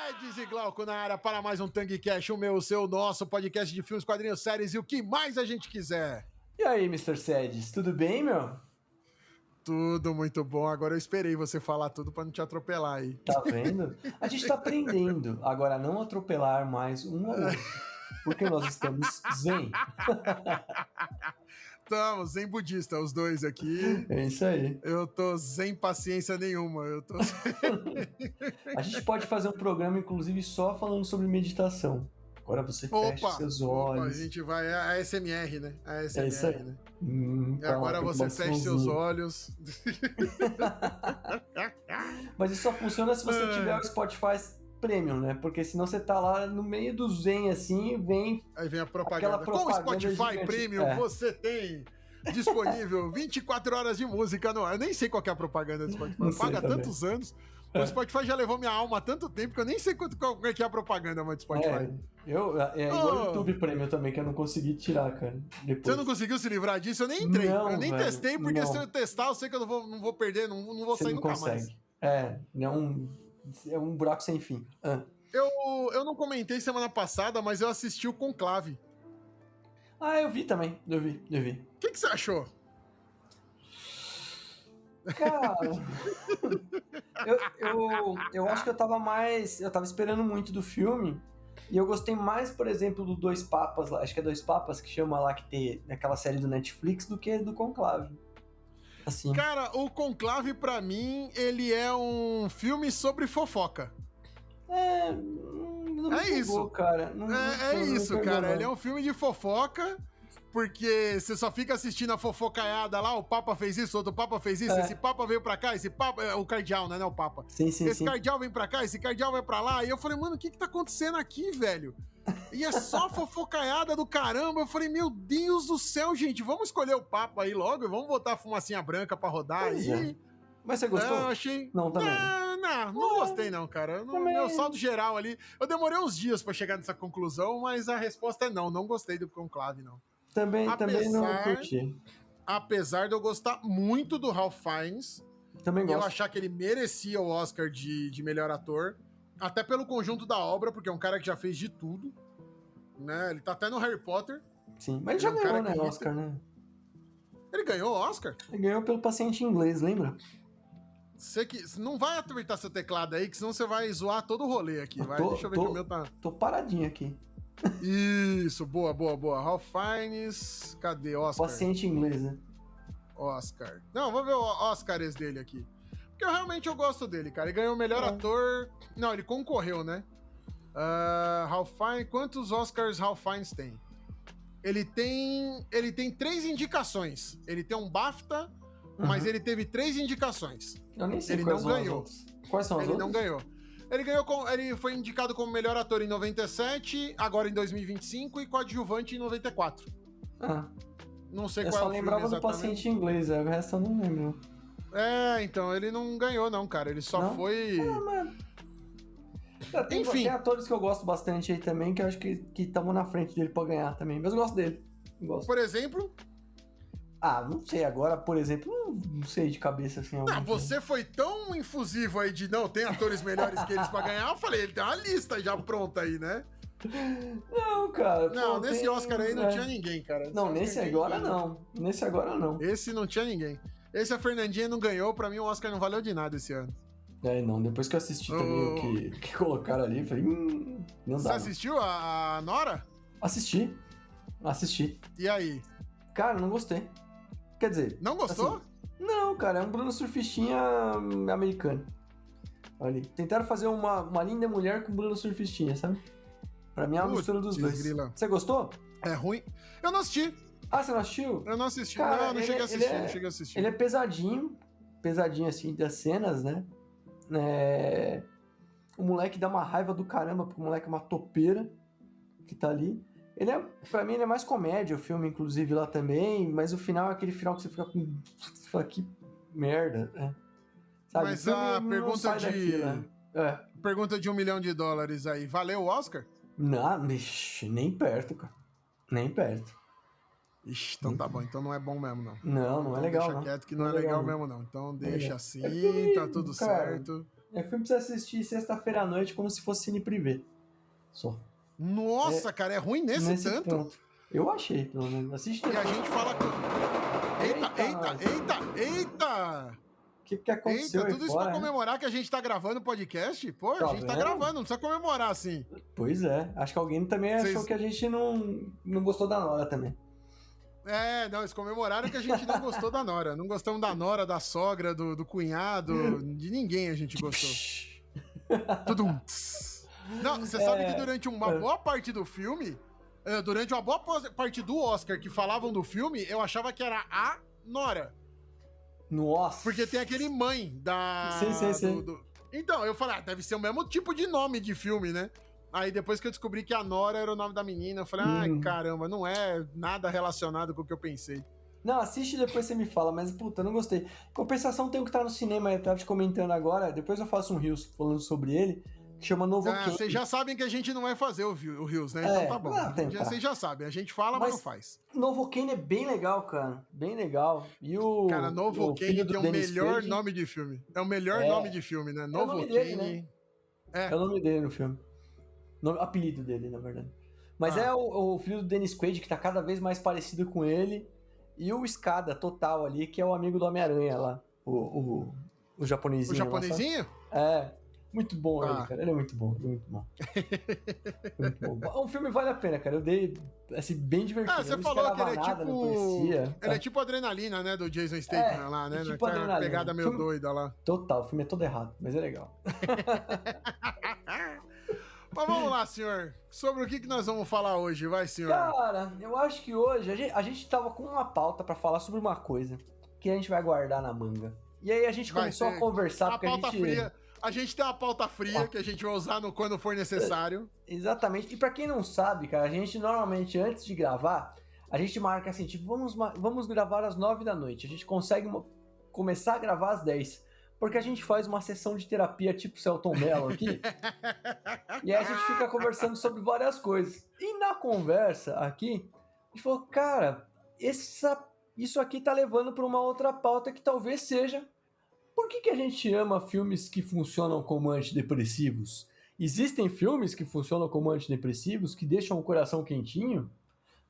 Sedes e Glauco na área para mais um Tangcast, o meu, o seu, o nosso podcast de filmes, quadrinhos, séries e o que mais a gente quiser. E aí, Mr. Sedes, tudo bem, meu? Tudo muito bom. Agora eu esperei você falar tudo para não te atropelar aí. Tá vendo? A gente tá aprendendo agora a não atropelar mais um ao outro, porque nós estamos zen. Estamos zen budista, os dois aqui. É isso aí. Eu tô sem paciência nenhuma. A gente pode fazer um programa, inclusive, só falando sobre meditação. Agora você fecha seus olhos. A gente vai a ASMR, né? A ASMR, é isso aí. né? Agora você fecha seus olhos. Mas isso só funciona se você tiver o Spotify Premium, né? Porque senão você tá lá no meio do zen, assim, aí vem a propaganda. Com o Spotify gigante. Premium, você tem disponível 24 horas de música no ar. Eu nem sei qual é a propaganda do Spotify. Paga tantos anos. O Spotify já levou minha alma há tanto tempo que eu nem sei qual é que é a propaganda do Spotify. Igual o YouTube Premium também, que eu não consegui tirar, cara. Depois. Você não conseguiu se livrar disso? Eu nem entrei. Não, eu nem velho, testei, porque se eu testar, eu sei que eu não vou perder, não vou você sair não nunca consegue. mais. É um buraco sem fim. Eu não comentei semana passada, mas eu assisti o Conclave. Eu vi também. Eu vi. O que você achou? Cara, eu acho que eu tava esperando muito do filme, e eu gostei mais, por exemplo, do Dois Papas lá, acho que é Dois Papas que chama lá, que tem aquela série do Netflix, do que do Conclave. Assim. Cara, o Conclave, pra mim, ele é um filme sobre fofoca. Não me pegou, cara. Ele é um filme de fofoca, porque você só fica assistindo a fofocaiada lá, o Papa fez isso, outro Papa fez isso, esse Papa veio pra cá, esse Papa... O cardeal, né, não o Papa. Sim. Cardeal vem pra cá, esse cardeal vai pra lá, e eu falei, mano, o que tá acontecendo aqui, velho? E é só fofocaiada do caramba. Eu falei, meu Deus do céu, gente, vamos escolher o Papa aí logo e vamos botar a fumacinha branca pra rodar aí. Mas você gostou? Eu achei... Não, também. Não gostei não, cara. Meu saldo geral ali... Eu demorei uns dias pra chegar nessa conclusão, mas a resposta é não gostei do Conclave, não. Também não curti. Apesar de eu gostar muito do Ralph Fiennes, também gosto. Eu achar que ele merecia o Oscar de melhor ator, até pelo conjunto da obra, porque é um cara que já fez de tudo, né? Ele tá até no Harry Potter. Sim, mas ele já ganhou, né, Oscar, né? Ele ganhou o Oscar? Ele ganhou pelo Paciente Inglês, lembra? Você não vai apertar seu teclado aí, que senão você vai zoar todo o rolê aqui. Deixa eu ver que o meu tá... Tô paradinho aqui. Isso, boa. Ralph Fiennes, cadê Oscar? Paciente Inglês, né? Oscar. Não, vou ver o Oscars dele aqui. Porque eu gosto dele, cara. Ele ganhou o melhor ator... Não, ele concorreu, né? Ralph Fiennes... Quantos Oscars Ralph Fiennes tem? Ele tem 3 indicações. Ele tem um BAFTA, mas ele teve 3 indicações. Eu nem sei ele quais não ganhou. Quais são as Ele outras? não ganhou. Ele foi indicado como melhor ator em 97, agora em 2025 e coadjuvante em 94. Não sei qual é o filme. Eu só lembrava do Paciente Inglês, o resto eu não lembro. Então, ele não ganhou não, cara. Ele só foi... Enfim. Tem atores que eu gosto bastante aí também, que eu acho que estamos na frente dele pra ganhar também. Mas eu gosto dele. Por exemplo... não sei agora, por exemplo, não sei de cabeça assim. Você foi tão infusivo aí de tem atores melhores que eles pra ganhar, eu falei, ele tem uma lista já pronta aí, né? Não, cara. Nesse Oscar aí não tinha ninguém, cara. Nesse agora não. Nesse agora não. Esse não tinha ninguém. Esse a Fernandinha não ganhou, pra mim o Oscar não valeu de nada esse ano. Depois que eu assisti também o que colocaram ali, eu falei, não dá. Você assistiu a Nora? Assisti. E aí? Cara, não gostei. Quer dizer... Não gostou? Assim, não, cara, é um Bruno Surfistinha americano. Ali. Tentaram fazer uma linda mulher com Bruno Surfistinha, sabe? Pra mim é uma mistura dos dois. Grila. Você gostou? É ruim. Eu não assisti. Você não assistiu? Eu não assisti. Cara, não cheguei a assistir. Ele é pesadinho assim, das cenas, né? O moleque dá uma raiva do caramba, porque o moleque é uma topeira que tá ali. Pra mim, ele é mais comédia, o filme, inclusive, lá também, mas o final é aquele final que você fica com... Você fala, que merda, né? Sabe? Mas a pergunta pergunta de $1 milhão aí, valeu o Oscar? Não, nem perto, cara. Nem perto. Ixi, então tá bom, então não é bom mesmo, não. Não é legal, deixa quieto que não é legal mesmo, não. Então deixa assim, tá tudo certo. É filme pra você assistir sexta-feira à noite como se fosse cine privê. Só. Nossa, cara, é ruim nesse tanto. Ponto. Eu achei, pelo menos. Assiste E a gente fala que... Eita! Eita! O que aconteceu aí tudo isso fora, pra né? comemorar que a gente tá gravando o podcast? Pô, a gente tá vendo? gravando, não precisa comemorar assim. Pois é. Acho que alguém também achou que a gente não gostou da Nora também. Não, eles comemoraram que a gente não gostou da Nora. Não gostamos da Nora, da sogra, do cunhado, de ninguém a gente gostou. Tudum. Não, você sabe que durante uma boa parte do filme, durante uma boa parte do Oscar que falavam do filme, eu achava que era a Nora. Nossa! Porque tem aquele mãe da... Sim. Então, eu falei, deve ser o mesmo tipo de nome de filme, né? Aí depois que eu descobri que a Nora era o nome da menina, eu falei, ai, caramba, não é nada relacionado com o que eu pensei. Não, assiste e depois você me fala, mas puta, não gostei. Compensação tem o que tá no cinema, eu tava te comentando agora, depois eu faço um Reels falando sobre ele, que chama Novocaine. Vocês já sabem que a gente não vai fazer o Reels, né? Então tá bom. Vocês já sabem, a gente fala, mas não faz. Novocaine é bem legal, cara, bem legal. E Cara, Novocaine tem o melhor nome de filme. É o melhor nome de filme, né? Novocaine. É o nome dele no filme. O apelido dele, na verdade. Mas é o filho do Dennis Quaid, que tá cada vez mais parecido com ele. E o Escada, total ali, que é o amigo do Homem-Aranha lá. O japonesinho. O japonesinho? Lá, muito bom ele, cara. Ele é muito bom, muito bom. Muito bom. O filme vale a pena, cara. Eu dei, assim, bem divertido. Você falou que ele é tipo... Ele é tipo Adrenalina, né? Do Jason Statham lá, né? Tipo Adrenalina. Pegada meio doida lá. Total, o filme é todo errado, mas é legal. Mas vamos lá, senhor. Sobre o que nós vamos falar hoje, vai, senhor? Cara, eu acho que hoje a gente tava com uma pauta pra falar sobre uma coisa que a gente vai guardar na manga. E aí a gente começou a conversar porque pauta fria. A gente tem uma pauta fria que a gente vai usar quando for necessário. Exatamente. E pra quem não sabe, cara, a gente normalmente, antes de gravar, a gente marca assim, tipo, vamos gravar às 9 da noite. A gente consegue começar a gravar às 10. Porque a gente faz uma sessão de terapia tipo Celton Mello aqui. E aí a gente fica conversando sobre várias coisas. E na conversa aqui, a gente falou, cara, isso aqui tá levando para uma outra pauta que talvez seja: por que a gente ama filmes que funcionam como antidepressivos? Existem filmes que funcionam como antidepressivos, que deixam o coração quentinho?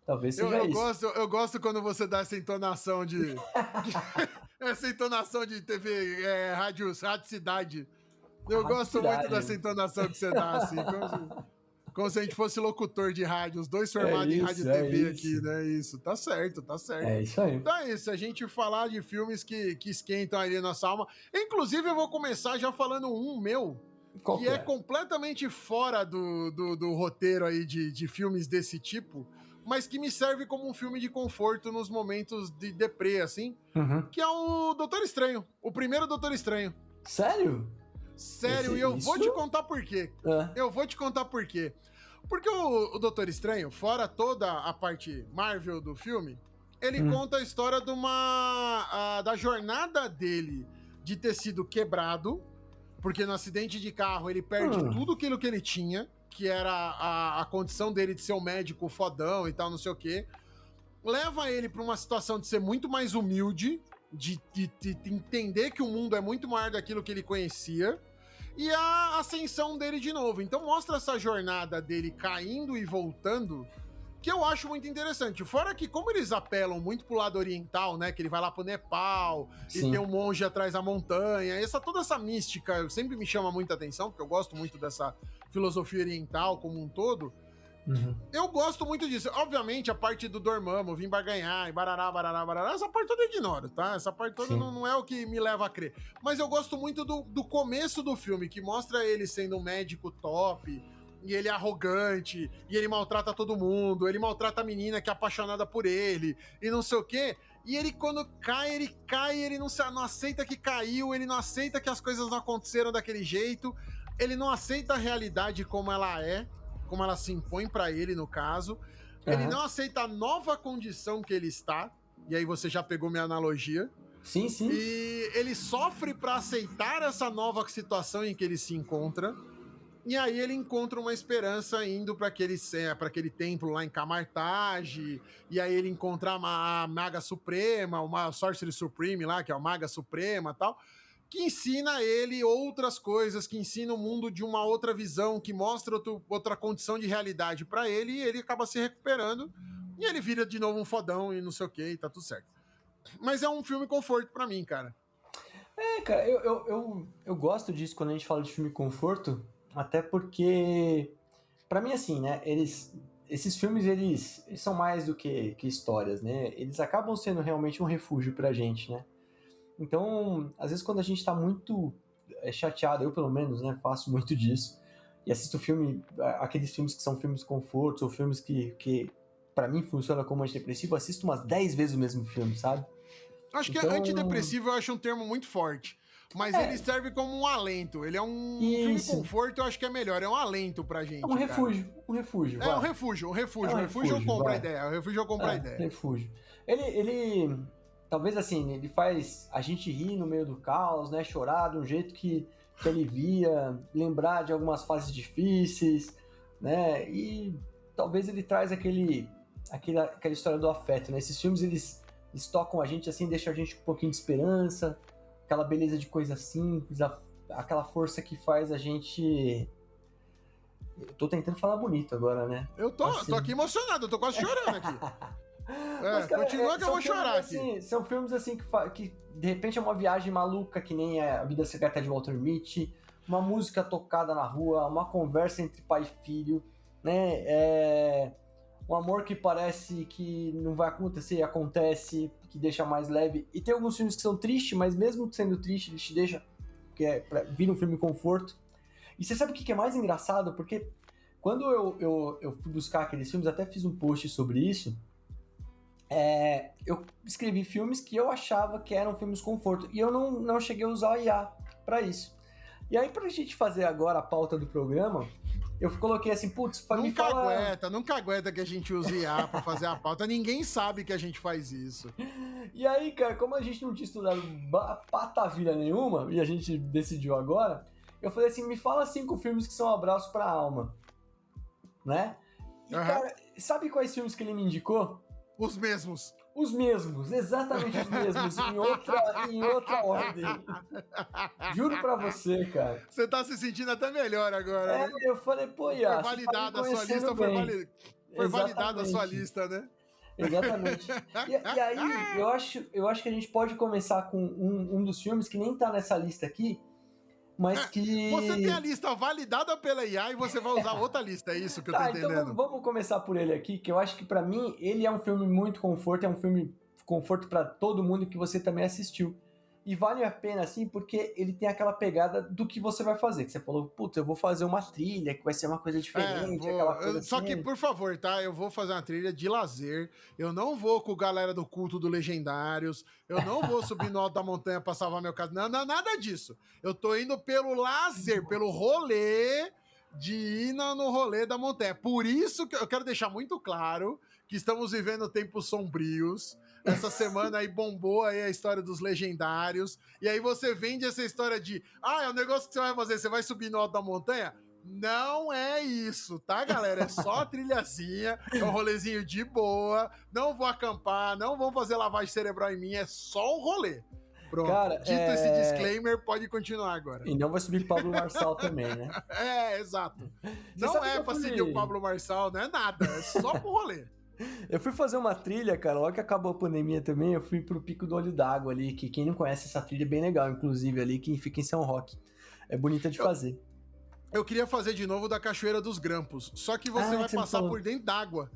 Talvez seja isso. Eu gosto quando você dá essa entonação de... essa entonação de TV, rádio cidade. Eu gosto muito dessa entonação que você dá, assim. Como se a gente fosse locutor de rádio, os dois formados em rádio e TV aqui, né? Isso, tá certo. É isso aí. Então é isso, a gente falar de filmes que esquentam ali nossa alma. Inclusive, eu vou começar já falando um meu, que é completamente fora do roteiro aí de filmes desse tipo, mas que me serve como um filme de conforto nos momentos de deprê, assim, que é o Doutor Estranho, o primeiro Doutor Estranho. Sério? Sério, e eu vou te contar por quê. Eu vou te contar por quê. Porque o Doutor Estranho, fora toda a parte Marvel do filme, ele conta a história da jornada dele de ter sido quebrado, porque no acidente de carro ele perde tudo aquilo que ele tinha, que era a condição dele de ser um médico fodão e tal, não sei o quê. Leva ele pra uma situação de ser muito mais humilde, de entender que o mundo é muito maior daquilo que ele conhecia, e a ascensão dele de novo. Então mostra essa jornada dele caindo e voltando, que eu acho muito interessante. Fora que, como eles apelam muito pro lado oriental, né? Que ele vai lá pro Nepal, e tem um monge atrás da montanha. Toda essa mística sempre me chama muita atenção, porque eu gosto muito dessa filosofia oriental como um todo. Eu gosto muito disso. Obviamente, a parte do Dormammu, vim barganhar, e barará, essa parte toda eu ignoro, tá? Essa parte toda não é o que me leva a crer. Mas eu gosto muito do começo do filme, que mostra ele sendo um médico top, e ele é arrogante, e ele maltrata todo mundo, ele maltrata a menina que é apaixonada por ele, e não sei o quê. E ele, quando cai, ele não aceita que caiu, ele não aceita que as coisas não aconteceram daquele jeito, ele não aceita a realidade como ela é, como ela se impõe pra ele, no caso. Ele não aceita a nova condição que ele está, e aí você já pegou minha analogia. Sim. E ele sofre pra aceitar essa nova situação em que ele se encontra, e aí ele encontra uma esperança indo pra aquele templo lá em Camartage, e aí ele encontra a Maga Suprema, uma Sorcery Supreme lá, que é a Maga Suprema e tal. que ensina ele outras coisas, que ensina o mundo de uma outra visão, que mostra outra condição de realidade pra ele, e ele acaba se recuperando, e ele vira de novo um fodão e não sei o que, e tá tudo certo. Mas é um filme conforto pra mim, cara. Cara, eu gosto disso quando a gente fala de filme conforto, até porque, pra mim, assim, né, esses filmes, eles são mais do que histórias, né? Eles acabam sendo realmente um refúgio pra gente, né? Então, às vezes quando a gente tá muito chateado, eu pelo menos, né, faço muito disso, e assisto filme, aqueles filmes que são filmes confortos, ou filmes que pra mim funcionam como antidepressivo, eu assisto umas 10 vezes o mesmo filme, sabe? Acho que Então, antidepressivo eu acho um termo muito forte. Mas ele serve como um alento. Ele é um filme conforto, eu acho que é melhor. É um alento pra gente. É um refúgio, um refúgio. É um refúgio. Refúgio eu compro a ideia. Refúgio eu compro a ideia. Refúgio. Ele, talvez assim, ele faz a gente rir no meio do caos, né? Chorar de um jeito que alivia, lembrar de algumas fases difíceis, né? E talvez ele traz aquela história do afeto, né? Esses filmes, eles tocam a gente assim, deixam a gente com um pouquinho de esperança, aquela beleza de coisa simples, aquela força que faz a gente... Eu tô tentando falar bonito agora, né? Eu tô aqui emocionado, eu tô quase chorando aqui. Mas, cara, continua que eu vou chorar assim, aqui. São filmes assim que de repente é uma viagem maluca, que nem A Vida Secreta de Walter Mitty, uma música tocada na rua, uma conversa entre pai e filho, né? Um amor que parece que não vai acontecer e acontece, que deixa mais leve. E tem alguns filmes que são tristes, mas mesmo sendo triste, eles te deixam, que é pra vir um filme conforto. E você sabe o que é mais engraçado? Porque quando eu fui buscar aqueles filmes, até fiz um post sobre isso, eu escrevi filmes que eu achava que eram filmes conforto. E eu não cheguei a usar a IA para isso. E aí, pra gente fazer agora a pauta do programa, eu coloquei assim, putz, nunca aguenta que a gente use IA pra fazer a pauta. Ninguém sabe que a gente faz isso. E aí, cara, como a gente não tinha estudado patavilha nenhuma, e a gente decidiu agora, eu falei assim, me fala 5 filmes que são um abraço pra alma. Né? E, cara, sabe quais filmes que ele me indicou? Os mesmos. Os mesmos, exatamente os mesmos, em outra ordem. Juro pra você, cara. Você tá se sentindo até melhor agora, né? Eu falei, pô, Iá, foi validada a sua lista, foi validada a sua lista, né? Exatamente. E aí, eu acho que a gente pode começar com um dos filmes que nem tá nessa lista aqui, mas que... Você tem a lista validada pela IA e você vai usar outra lista, é isso que eu tô entendendo. Então vamos começar por ele aqui, que eu acho que pra mim ele é um filme muito conforto, é um filme conforto pra todo mundo que você também assistiu. E vale a pena, assim, porque ele tem aquela pegada do que você vai fazer. Que você falou, putz, eu vou fazer uma trilha, que vai ser uma coisa diferente, aquela coisa Só que, por favor, tá? Eu vou fazer uma trilha de lazer. Eu não vou com a galera do culto do Legendários. Eu não vou subir no alto da montanha pra salvar meu caso. Não, nada disso. Eu tô indo pelo lazer, pelo rolê de ir no rolê da montanha. Por isso que eu quero deixar muito claro que estamos vivendo tempos sombrios. Essa semana aí bombou aí a história dos Legendários. E aí você vende essa história de é um negócio que você vai fazer, você vai subir no alto da montanha? Não é isso, tá, galera? É só a trilhazinha, é um rolezinho de boa. Não vou acampar, não vou fazer lavagem cerebral em mim, é só um rolê. Pronto, cara, dito esse disclaimer, pode continuar agora. E não vai subir Pablo Marçal também, né? Exato. Não é pra seguir o Pablo Marçal, não é nada, é só pro rolê. Eu fui fazer uma trilha, cara, logo que acabou a pandemia também, eu fui pro Pico do Olho d'Água ali, que quem não conhece essa trilha é bem legal, inclusive ali, que fica em São Roque. É bonita de fazer. Eu queria fazer de novo da Cachoeira dos Grampos, só que você vai passar por dentro d'água.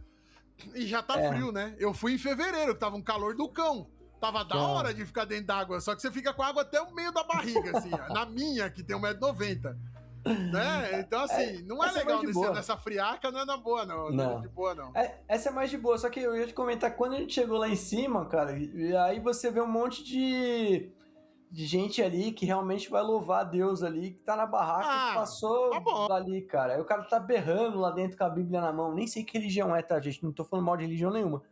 E já tá frio, né? Eu fui em fevereiro, que tava um calor do cão. Tava da hora de ficar dentro d'água, só que você fica com a água até o meio da barriga, assim, ó, na minha, que tem 1,90 m. Né? Então, assim, não é legal descer nessa friaca, não é na boa, não. Não é de boa, não. Essa é mais de boa, só que eu ia te comentar, quando a gente chegou lá em cima, cara, e aí você vê um monte de gente ali que realmente vai louvar a Deus ali, que tá na barraca, que passou ali, cara. Aí o cara tá berrando lá dentro com a Bíblia na mão. Nem sei que religião é, tá, gente? Não tô falando mal de religião nenhuma.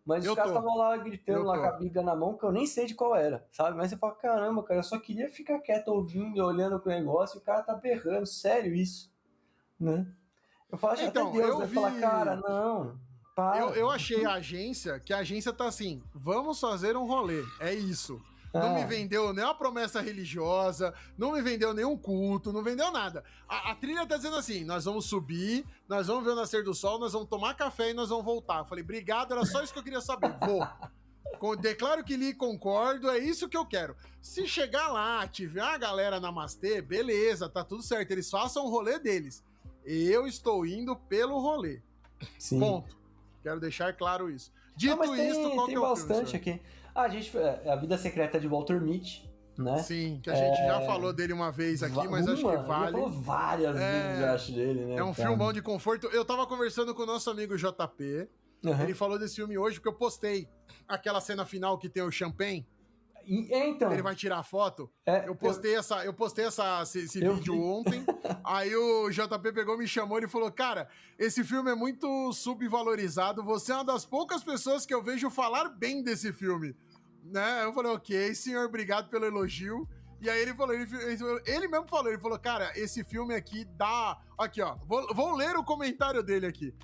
Mas os caras estavam lá gritando lá com a Bíblia na mão, que eu nem sei de qual era, sabe? Mas você fala, caramba, cara, eu só queria ficar quieto ouvindo e olhando pro negócio, e o cara tá berrando, sério isso, né? Eu falo, acho então, até Deus vai falar, cara, não, para. Eu achei a agência, que a agência tá assim, vamos fazer um rolê, é isso. Não me vendeu nem uma promessa religiosa, não me vendeu nenhum culto, não vendeu nada. A trilha tá dizendo assim, nós vamos subir, nós vamos ver o nascer do sol, nós vamos tomar café e nós vamos voltar. Eu falei, obrigado, era só isso que eu queria saber. Vou. Declaro que lhe concordo, é isso que eu quero. Se chegar lá, tiver a galera namastê, beleza, tá tudo certo. Eles façam o rolê deles. Eu estou indo pelo rolê. Sim. Ponto. Quero deixar claro isso. Dito isso, qual que é o bastante filme, aqui. A Vida Secreta de Walter Mitty, né? Sim, que a gente já falou dele uma vez aqui, mas acho que vale. Já falou várias vezes, eu acho, dele, né? É um filmão de conforto. Eu tava conversando com o nosso amigo JP, ele falou desse filme hoje, porque eu postei aquela cena final que tem o champanhe. Então, ele vai tirar a foto. Eu postei esse vídeo ontem. Aí o JP pegou, me chamou e falou: cara, esse filme é muito subvalorizado. Você é uma das poucas pessoas que eu vejo falar bem desse filme. Né? Eu falei, ok, senhor, obrigado pelo elogio. E aí ele falou, ele mesmo falou, ele falou, cara, esse filme aqui dá... Aqui, ó, vou ler o comentário dele aqui.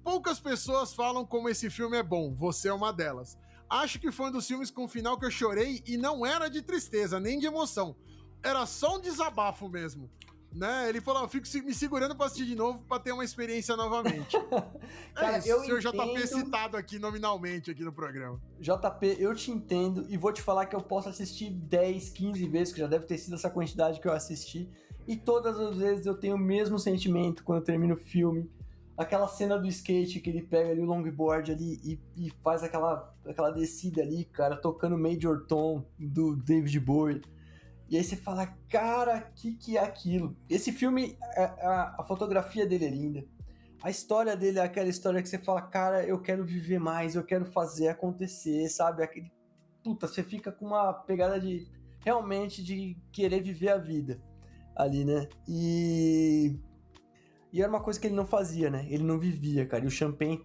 Poucas pessoas falam como esse filme é bom, você é uma delas. Acho que foi um dos filmes com o final que eu chorei e não era de tristeza, nem de emoção. Era só um desabafo mesmo. Né? Ele falou, eu fico me segurando pra assistir de novo pra ter uma experiência novamente. Cara, isso, o senhor JP citado aqui nominalmente aqui no programa. JP, eu te entendo e vou te falar que eu posso assistir 10, 15 vezes, que já deve ter sido essa quantidade que eu assisti, e todas as vezes eu tenho o mesmo sentimento quando eu termino o filme. Aquela cena do skate que ele pega ali o longboard ali e faz aquela descida ali, cara, tocando Major Tom do David Bowie. E aí você fala, cara, que é aquilo? Esse filme, a fotografia dele é linda. A história dele é aquela história que você fala, cara, eu quero viver mais, eu quero fazer acontecer, sabe? Puta, você fica com uma pegada realmente de querer viver a vida ali, né? E era uma coisa que ele não fazia, né? Ele não vivia, cara. E o Champagne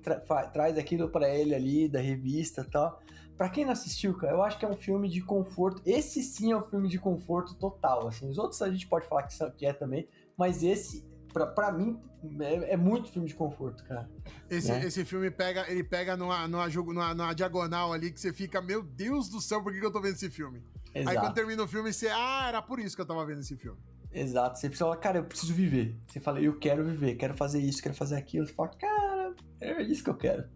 traz aquilo pra ele ali, da revista e tal. Pra quem não assistiu, cara, eu acho que é um filme de conforto. Esse sim é um filme de conforto total, assim. Os outros a gente pode falar que é também, mas esse, pra mim, é muito filme de conforto, cara. Esse filme ele pega numa diagonal ali que você fica, meu Deus do céu, por que eu tô vendo esse filme? Exato. Aí quando termina o filme, você, era por isso que eu tava vendo esse filme. Exato, você fala, cara, eu preciso viver. Você fala, eu quero viver, quero fazer isso, quero fazer aquilo. Você fala, cara, é isso que eu quero.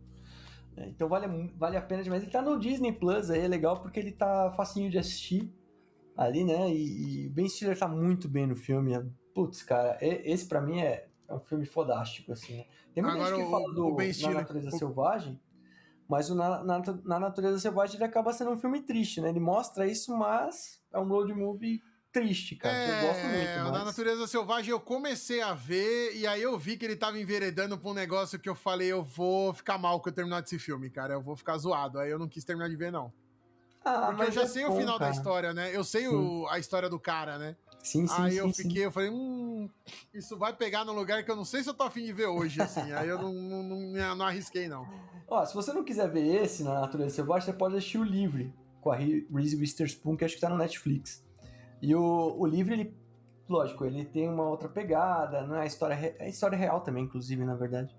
Então vale a pena demais. Ele tá no Disney Plus, aí é legal porque ele tá facinho de assistir ali, né? E o Ben Stiller tá muito bem no filme. Putz, cara, esse pra mim é um filme fodástico, assim, né? Tem muita gente que fala do Na Natureza Selvagem, mas na Natureza Selvagem ele acaba sendo um filme triste, né? Ele mostra isso, mas é um road movie triste, cara, que eu gosto muito. Na Natureza Selvagem eu comecei a ver, e aí eu vi que ele tava enveredando pra um negócio que eu falei, eu vou ficar mal quando eu terminar desse filme, cara, eu vou ficar zoado, aí eu não quis terminar de ver, não. Porque eu já sei o final da história, né? Eu sei a história do cara, né? Sim. Aí eu falei, isso vai pegar num lugar que eu não sei se eu tô afim de ver hoje, assim, aí eu não arrisquei, não. Ó, se você não quiser ver esse Na Natureza Selvagem, você pode assistir o Livre, com a Reese Witherspoon, que acho que tá no Netflix. E o livro, ele, lógico, ele tem uma outra pegada, não é a história real também, inclusive, na verdade.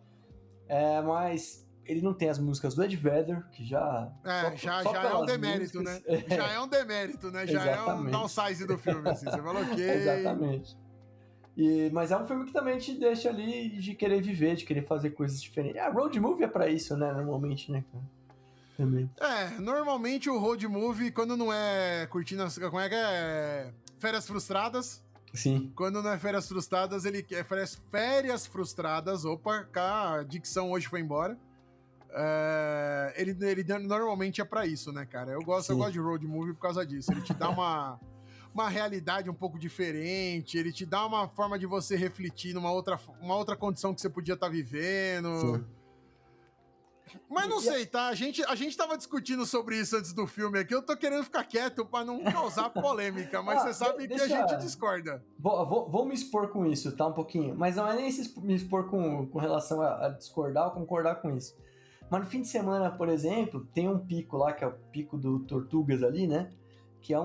Mas ele não tem as músicas do Ed Vedder, que já... já é um demérito, músicas, né? Já é um demérito, né? Já é um downsize do filme, assim. Você fala, ok... Exatamente. Mas é um filme que também te deixa ali de querer viver, de querer fazer coisas diferentes. Road movie é pra isso, né? Normalmente, né, cara? Também. Normalmente o road movie, quando não é curtindo... Como é que é? Férias frustradas. Sim. Quando não é férias frustradas, ele quer férias frustradas. Opa, a dicção hoje foi embora. Ele normalmente é pra isso, né, cara? Eu gosto de road movie por causa disso. Ele te dá uma realidade um pouco diferente, ele te dá uma forma de você refletir numa outra condição que você podia estar vivendo. Sim. Mas não sei, tá? A gente tava discutindo sobre isso antes do filme aqui. Eu tô querendo ficar quieto pra não causar polêmica, mas você sabe que a gente discorda. Vou me expor com isso, tá? Um pouquinho. Mas não é nem me expor com relação a discordar ou concordar com isso. Mas no fim de semana, por exemplo, tem um pico lá, que é o pico do Tortugas ali, né? Que é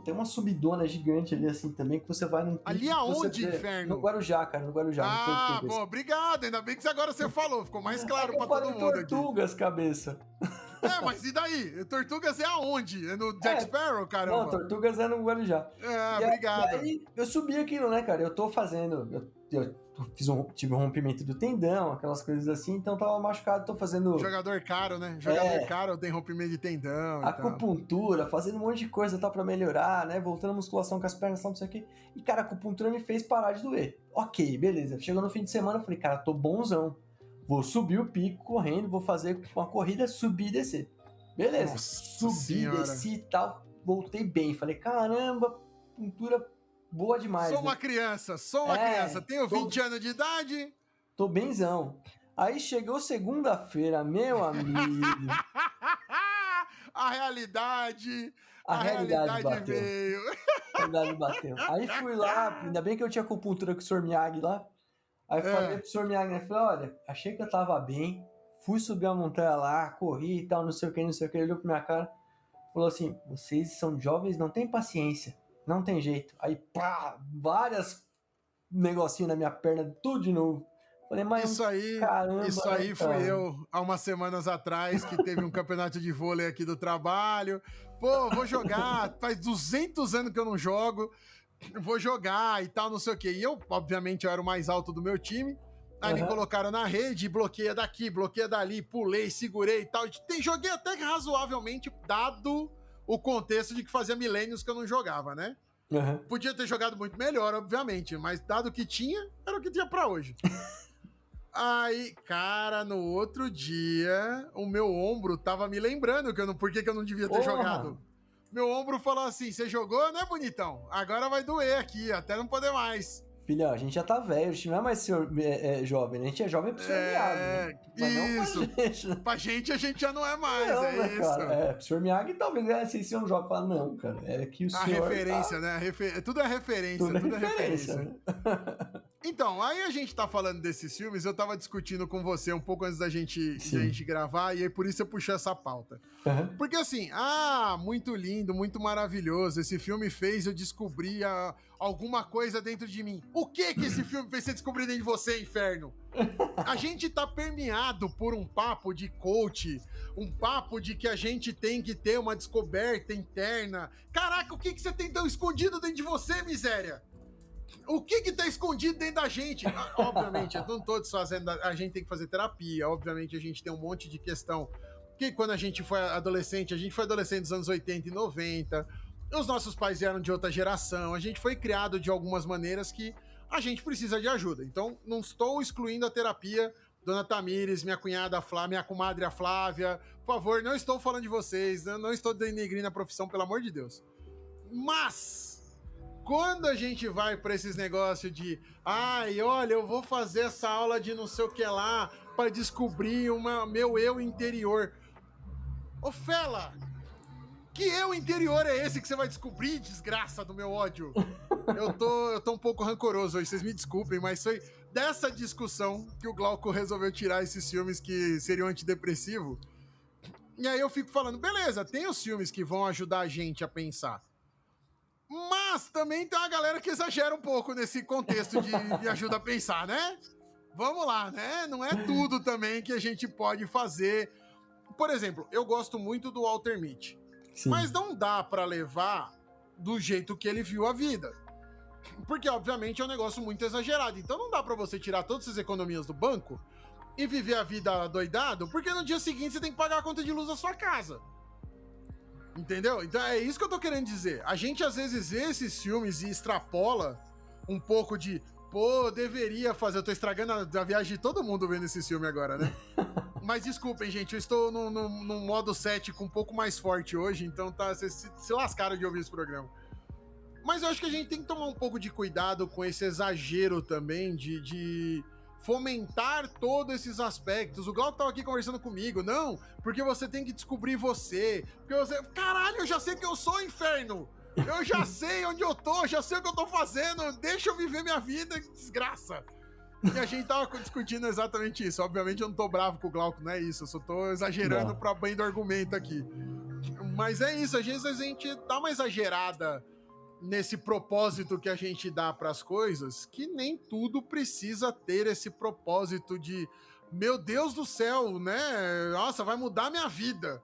tem uma subidona gigante ali, assim, também, que você vai num pico... Ali aonde, inferno? No Guarujá, cara, no Guarujá. Bom, obrigado, ainda bem que agora você falou, ficou mais claro pra todo mundo aqui. Tortugas, cabeça. Mas e daí? Tortugas é aonde? É no Jack Sparrow, caramba? Não, Tortugas é no Guarujá. Obrigado. E aí eu subi aquilo, né, cara? Eu tô fazendo... Eu tive um rompimento do tendão, aquelas coisas assim, então tava machucado, tô fazendo... Jogador caro, né? Jogador caro tem rompimento de tendão. Acupuntura, fazendo um monte de coisa tá, pra melhorar, né? Voltando a musculação com as pernas, não sei o quê. E, cara, a acupuntura me fez parar de doer. Ok, beleza. Chegou no fim de semana, eu falei, cara, tô bonzão. Vou subir o pico correndo, vou fazer uma corrida, subir e descer. Beleza. Subi, desci e tal. Voltei bem. Falei, caramba, acupuntura boa demais. Sou uma criança. Tenho 20 anos de idade. Tô benzão. Aí chegou segunda-feira, meu amigo. A realidade bateu. veio. A realidade bateu. Aí fui lá, ainda bem que eu tinha acupuntura com o Sr. Miyagi lá. Aí falei pro Sr. Miyagi, né? Falei, olha, achei que eu tava bem, fui subir a montanha lá, corri e tal, não sei o que. Ele olhou pra minha cara, falou assim, vocês são jovens, não tem paciência, não tem jeito. Aí, pá, várias negocinhos na minha perna, tudo de novo. Falei, mas isso aí fui eu, há umas semanas atrás, que teve um campeonato de vôlei aqui do trabalho. Pô, vou jogar, faz 200 anos que eu não jogo, vou jogar e tal, não sei o quê. E eu, obviamente, eu era o mais alto do meu time. Aí me colocaram na rede, bloqueia daqui, bloqueia dali, pulei, segurei e tal. Joguei até que razoavelmente, dado o contexto de que fazia milênios que eu não jogava, né? Podia ter jogado muito melhor, obviamente, mas dado o que tinha, era o que tinha pra hoje. Aí, cara, no outro dia, o meu ombro tava me lembrando por que eu não devia ter jogado. Meu ombro falou assim, você jogou, né, bonitão? Agora vai doer aqui, até não poder mais. Filhão, a gente já tá velho, a gente não é mais jovem, né? A gente é jovem pro senhor Miyagi, né? Mas isso. Não pra gente, né? Pra gente, a gente já não é mais, não, né, isso. Cara, pro senhor Miyagi talvez assim, se um jovem fala, não, cara, é que o senhor... A referência, né? Tudo é referência, tudo é referência. Né? Então, aí a gente tá falando desses filmes, eu tava discutindo com você um pouco antes da gente gravar, e aí por isso eu puxei essa pauta. Porque assim, muito lindo, muito maravilhoso, esse filme fez eu descobrir alguma coisa dentro de mim. O que esse filme fez você descobrir dentro de você, inferno? A gente tá permeado por um papo de coach, um papo de que a gente tem que ter uma descoberta interna. Caraca, o que você tem tão escondido dentro de você, miséria? O que tá escondido dentro da gente? Obviamente, eu não tô desfazendo, a gente tem que fazer terapia, obviamente a gente tem um monte de questão, que quando a gente foi adolescente dos anos 80 e 90, os nossos pais eram de outra geração, a gente foi criado de algumas maneiras que a gente precisa de ajuda. Então, não estou excluindo a terapia, dona Tamires, minha cunhada Flávia, minha comadre a Flávia, por favor, não estou falando de vocês, não estou denegrindo a profissão, pelo amor de Deus. Mas... quando a gente vai pra esses negócios de olha, eu vou fazer essa aula de não sei o que lá pra descobrir meu eu interior. Ô, Fela, que eu interior é esse que você vai descobrir, desgraça do meu ódio? Eu tô um pouco rancoroso hoje, vocês me desculpem, mas foi dessa discussão que o Glauco resolveu tirar esses filmes que seriam antidepressivos. E aí eu fico falando, beleza, tem os filmes que vão ajudar a gente a pensar. Mas também tem uma galera que exagera um pouco nesse contexto de ajuda a pensar, né? Vamos lá, né? Não é tudo também que a gente pode fazer. Por exemplo, eu gosto muito do Walter Mitty. Sim. Mas não dá pra levar do jeito que ele viu a vida. Porque, obviamente, é um negócio muito exagerado. Então não dá pra você tirar todas essas economias do banco e viver a vida doidado, porque no dia seguinte você tem que pagar a conta de luz da sua casa. Entendeu? Então é isso que eu tô querendo dizer. A gente às vezes vê esses filmes e extrapola um pouco de deveria fazer. Eu tô estragando a viagem de todo mundo vendo esse filme agora, né? Mas desculpem, gente, eu estou num modo cético um pouco mais forte hoje, então vocês se lascaram de ouvir esse programa. Mas eu acho que a gente tem que tomar um pouco de cuidado com esse exagero também de fomentar todos esses aspectos. O Glauco tava aqui conversando comigo. Não, porque você tem que descobrir você. Porque você... Caralho, eu já sei que eu sou, inferno! Eu já sei onde eu tô, já sei o que eu tô fazendo. Deixa eu viver minha vida, desgraça. E a gente tava discutindo exatamente isso. Obviamente eu não tô bravo com o Glauco, não é isso. Eu só tô exagerando pra bem do argumento aqui. Mas é isso, às vezes a gente dá uma exagerada nesse propósito que a gente dá pras coisas, que nem tudo precisa ter esse propósito de, meu Deus do céu, né? Nossa, vai mudar minha vida.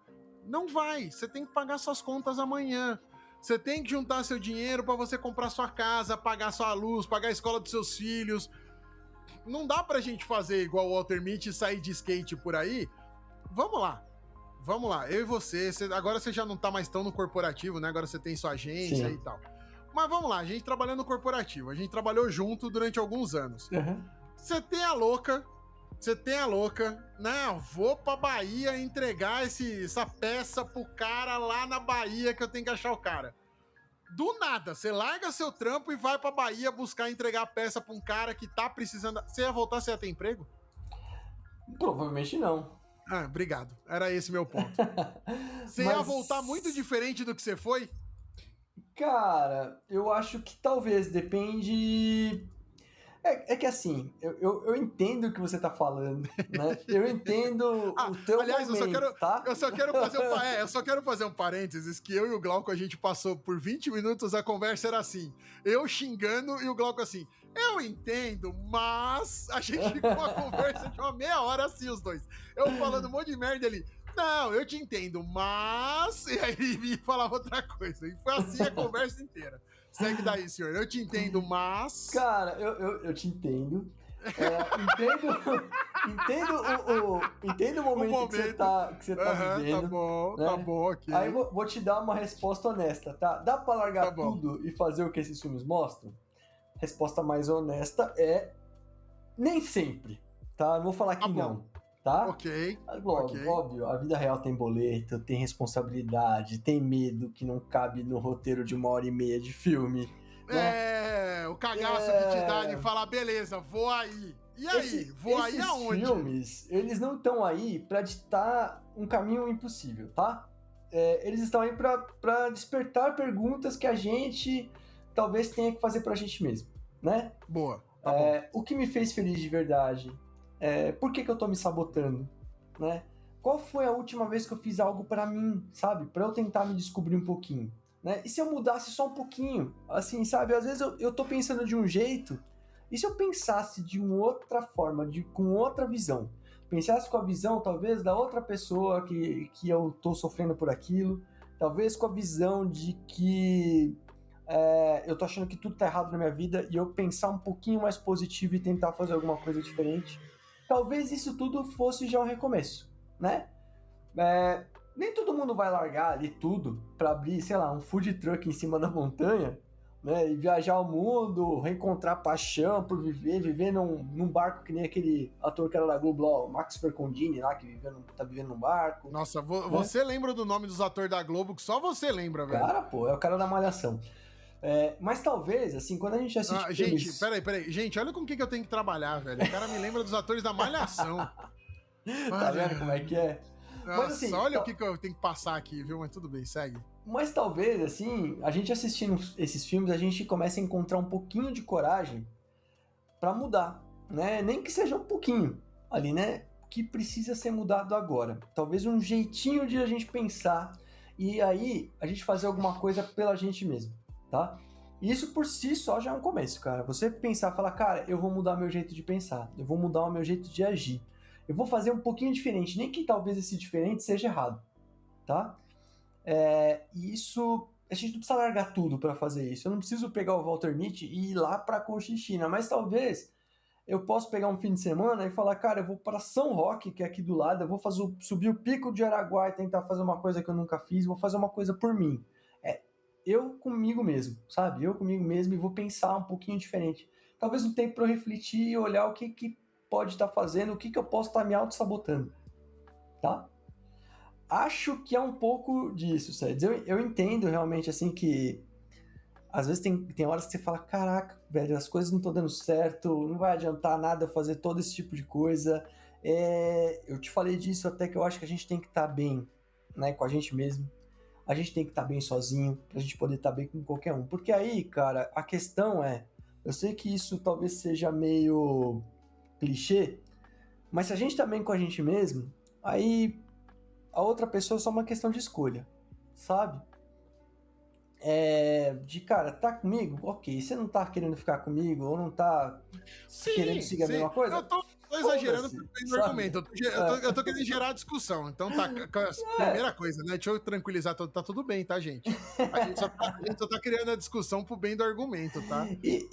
Não vai. Você tem que pagar suas contas amanhã. Você tem que juntar seu dinheiro pra você comprar sua casa, pagar sua luz, pagar a escola dos seus filhos. Não dá pra gente fazer igual o Walter Mitty e sair de skate por aí. Vamos lá, eu e você, agora você já não tá mais tão no corporativo, né? Agora você tem sua agência e tal. Mas vamos lá, a gente trabalhando no corporativo, a gente trabalhou junto durante alguns anos. Você tem a louca, né? Vou pra Bahia entregar essa peça pro cara lá na Bahia que eu tenho que achar o cara. Do nada, você larga seu trampo e vai pra Bahia buscar entregar a peça pra um cara que tá precisando. Você ia voltar, você ia ter emprego? Provavelmente não. Ah, obrigado. Era esse meu ponto. Você ia voltar muito diferente do que você foi? Cara, eu acho que talvez, depende... É que assim, eu entendo o que você tá falando, né? Eu entendo o teu aliás, momento, tá? eu só quero fazer um parênteses, que eu e o Glauco, a gente passou por 20 minutos, a conversa era assim, eu xingando e o Glauco assim, eu entendo, mas a gente ficou uma conversa de uma meia hora assim, os dois. Eu falando um monte de merda ali, não, eu te entendo, mas... E aí ele me falava outra coisa. E foi assim a conversa inteira. Segue daí, senhor. Eu te entendo, mas... Cara, eu te entendo. Entendo o momento que você tá vivendo. Tá bom, ok. Aí vou te dar uma resposta honesta, tá? Dá pra largar tudo e fazer o que esses filmes mostram? Resposta mais honesta é nem sempre, tá? Não vou falar que não, tá? Ok. Óbvio, a vida real tem boleto, tem responsabilidade, tem medo que não cabe no roteiro de 1h30 de filme. Né? O cagaço que te dá de falar, beleza, vou aí. E aí? Vou aí aonde? Esses filmes, eles não estão aí pra ditar um caminho impossível, tá? Eles estão aí pra despertar perguntas que a gente talvez tenha que fazer pra gente mesmo, né? Boa. O que me fez feliz de verdade? Por que eu tô me sabotando? Né? Qual foi a última vez que eu fiz algo pra mim, sabe? Pra eu tentar me descobrir um pouquinho. Né? E se eu mudasse só um pouquinho? Assim, sabe? Às vezes eu tô pensando de um jeito, e se eu pensasse de uma outra forma, com outra visão? Pensasse com a visão, talvez, da outra pessoa que eu tô sofrendo por aquilo, talvez com a visão de que eu tô achando que tudo tá errado na minha vida, e eu pensar um pouquinho mais positivo e tentar fazer alguma coisa diferente. Talvez isso tudo fosse já um recomeço, né? Nem todo mundo vai largar ali tudo pra abrir, sei lá, um food truck em cima da montanha, né? E viajar o mundo, reencontrar paixão por viver num barco que nem aquele ator que era da Globo lá, o Max Fercondini lá, que tá vivendo num barco. Nossa, você lembra do nome dos atores da Globo que só você lembra, velho. Cara, pô, é o cara da Malhação. Mas talvez, assim, quando a gente assiste filmes... Gente, peraí. Gente, olha com o que eu tenho que trabalhar, velho. O cara me lembra dos atores da Malhação. Tá vendo como é que é? Nossa, mas, assim, olha o que eu tenho que passar aqui, viu? Mas tudo bem, segue. Mas talvez, assim, a gente assistindo esses filmes, a gente comece a encontrar um pouquinho de coragem pra mudar, né? Nem que seja um pouquinho ali, né? Que precisa ser mudado agora. Talvez um jeitinho de a gente pensar e aí a gente fazer alguma coisa pela gente mesmo, tá? E isso por si só já é um começo, cara. Você pensar, falar, cara, eu vou mudar meu jeito de pensar, eu vou mudar o meu jeito de agir. Eu vou fazer um pouquinho diferente, nem que talvez esse diferente seja errado, tá? E isso, a gente não precisa largar tudo para fazer isso. Eu não preciso pegar o Walter Mitty e ir lá para Conchinchina, mas talvez eu possa pegar um fim de semana e falar, cara, eu vou para São Roque, que é aqui do lado, eu vou subir o Pico de Araguá e tentar fazer uma coisa que eu nunca fiz, vou fazer uma coisa por mim. Eu comigo mesmo, sabe? Eu comigo mesmo e vou pensar um pouquinho diferente. Talvez um tempo para eu refletir e olhar o que pode estar fazendo, o que eu posso estar me auto-sabotando, tá? Acho que é um pouco disso, Sérgio. Eu entendo realmente, assim, que às vezes tem horas que você fala, caraca, velho, as coisas não estão dando certo, não vai adiantar nada eu fazer todo esse tipo de coisa. Eu te falei disso até que eu acho que a gente tem que estar bem, né, com a gente mesmo. A gente tem que estar bem sozinho, pra gente poder estar bem com qualquer um. Porque aí, cara, a questão eu sei que isso talvez seja meio clichê, mas se a gente tá bem com a gente mesmo, aí a outra pessoa é só uma questão de escolha, sabe? Cara, tá comigo? Ok. Você não tá querendo ficar comigo ou não tá querendo seguir a mesma coisa? tô exagerando no argumento. Eu tô querendo gerar discussão. Então tá. Primeira coisa, né? Deixa eu tranquilizar. Tá tudo bem, tá, gente? A gente só tá criando a discussão pro bem do argumento, tá? E